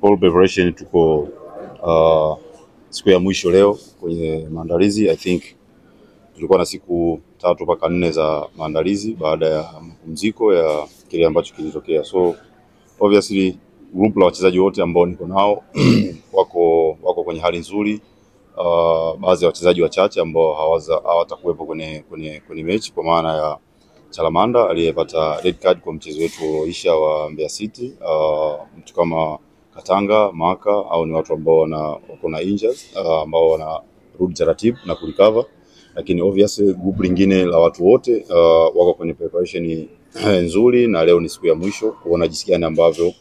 all preparation tuko siku ya mwisho leo kwenye maandalizi. I think tulikuwa na siku 3 mpaka 4 za maandalizi baada ya mapumziko ya kile ambacho kilitokea. So obviously group la wachezaji wote ambao niko nao wako kwenye hali nzuri. Baadhi ya wachezaji wachache ambao hawatakuwepo kwenye mechi, kwa maana ya Chalamanda aliyepata red card kwa mchezo wetu ulioisha wa Mbeya City, mtu kama Katanga, Maka, au ni watu ambao wako na injuries ambao wanarudi taratibu na kurecover. Lakini obviously group lingine la watu wote wako kwenye preparation nzuri, na leo ni siku ya mwisho kuona jinsi gani ambavyo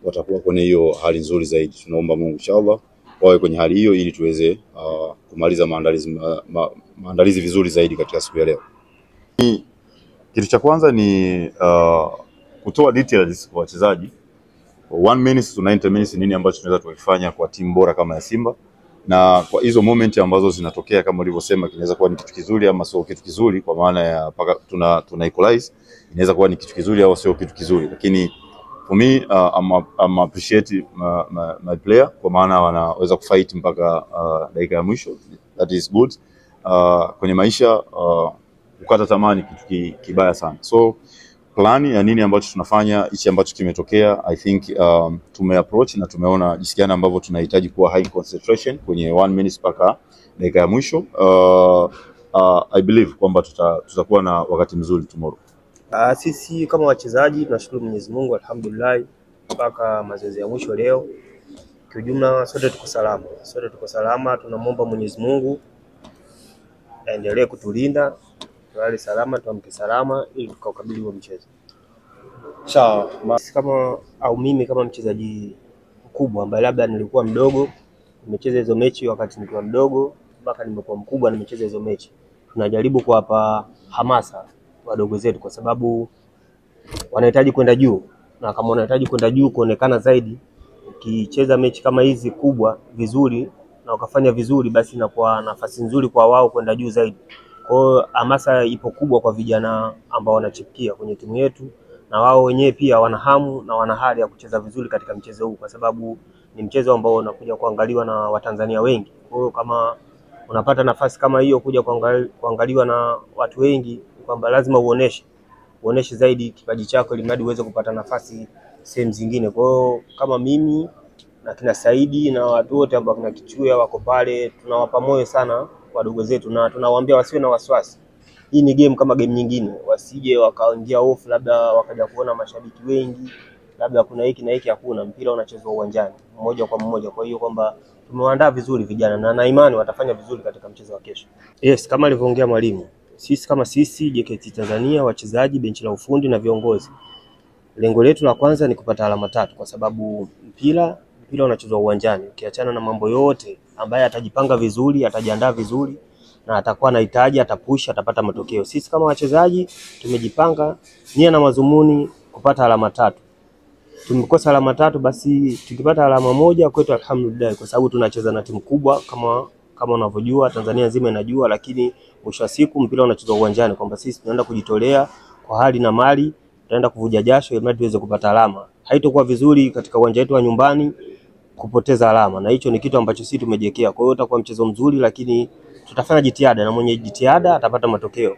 watakuwa kwenye hiyo hali nzuri zaidi. Tunaomba Mungu inshallah wawe kwenye hali hiyo ili tuweze kumaliza maandalizi vizuri zaidi katika siku ya leo. Kitu cha kwanza ni kutoa details kwa wachezaji 1 minute to 90 minutes, nini ambacho tunaweza tukifanya kwa timu bora kama ya Simba, na kwa hizo moment ambazo zinatokea kama ulivyosema, kinaweza kuwa ni kitu kizuri ama sio kitu kizuri, kwa maana ya paka tuna equalize, inaweza kuwa ni kitu kizuri au sio kitu kizuri. Lakini for me I'm appreciate my player, kwa maana wanaweza kufight mpaka dakika ya mwisho. That is good. Kwenye maisha kukata tamaa ni kitu kibaya sana. So plani ya nini ambacho tunafanya hichi ambacho kimetokea, I think tumeapproach na tumeona jinsi gani ambavyo tunahitaji kuwa high concentration kwenye 1 minute mpaka dakika ya mwisho. I believe kwamba tutakuwa na wakati mzuri tomorrow. Sisi kama wachezaji tunashukuru Mwenyezi Mungu, alhamdulillah, mpaka mazoezi ya mwisho leo kwa jumla sote tuko salama. Tunamwomba Mwenyezi Mungu aendelee kutulinda, tulale salama, tuamke salama ili tukaukabili huo mchezo. Sawa. Mimi kama mchezaji mkubwa ambaye labda nilikuwa mdogo, nimecheza hizo mechi wakati nilikuwa mdogo mpaka nimekuwa mkubwa, nimecheza hizo mechi. Tunajaribu kuwapa hamasa wadogo zetu, kwa sababu wanahitaji kwenda juu, na kama wanahitaji kwenda juu kuonekana zaidi, ukicheza mechi kama hizi kubwa vizuri na ukafanya vizuri, basi inakuwa nafasi nzuri kwa wao kwenda juu zaidi. Kwa hiyo hamasa ipo kubwa kwa vijana ambao wanachipukia kwenye timu yetu, na wao wenyewe pia wana hamu na wana hali ya kucheza vizuri katika mchezo huu, kwa sababu ni mchezo ambao unakuja kuangaliwa na Watanzania wengi. Kwa hiyo kama unapata nafasi kama hiyo kuja kuangaliwa na watu wengi, kwamba lazima uoneshe zaidi kipaji chako ili mradi uweze kupata nafasi sehemu zingine. Kwa hiyo kama mimi na kina Saidi na watu wote ambao kuna Kichuya wako pale, tunawapa moyo sana wadogo zetu, na tunawaambia wasiwe na wasiwasi. Hii ni game kama game nyingine, wasije wakaingia hofu labda wakaja kuona mashabiki wengi, labda kuna hiki na hiki. Hakuna, mpira unachezwa uwanjani mmoja kwa mmoja. Kwa hiyo kwamba tumewaandaa vizuri vijana na imani watafanya vizuri katika mchezo wa kesho. Yes, kama alivyoongea mwalimu, sisi JKT Tanzania, wachezaji, benchi la ufundi na viongozi, lengo letu la kwanza ni kupata alama 3, kwa sababu mpira unachezwa uwanjani. Ukiachana na mambo yote, ambaye atajipanga vizuri, atajiandaa vizuri na atakuwa anahitaji, atapush, atapata matokeo. Sisi kama wachezaji tumejipanga nia na mazumuni kupata alama 3. Tumekosa alama 3, basi tukipata alama 1 kwetu alhamdulillah, kwa sababu tunacheza na timu kubwa kama unavyojua, Tanzania nzima inajua. Lakini mwisho wa siku mpira unachezwa uwanjani, kwamba sisi tunaenda kujitolea kwa hali na mali, tunaenda kuvuja jasho ili tuweze kupata alama. Haitakuwa vizuri katika uwanja wetu wa nyumbani kupoteza alama, na hicho ni kitu ambacho sisi tumejiwekea. Kwa hiyo utakuwa mchezo mzuri, lakini tutafanya jitihada, na mwenye jitihada atapata matokeo.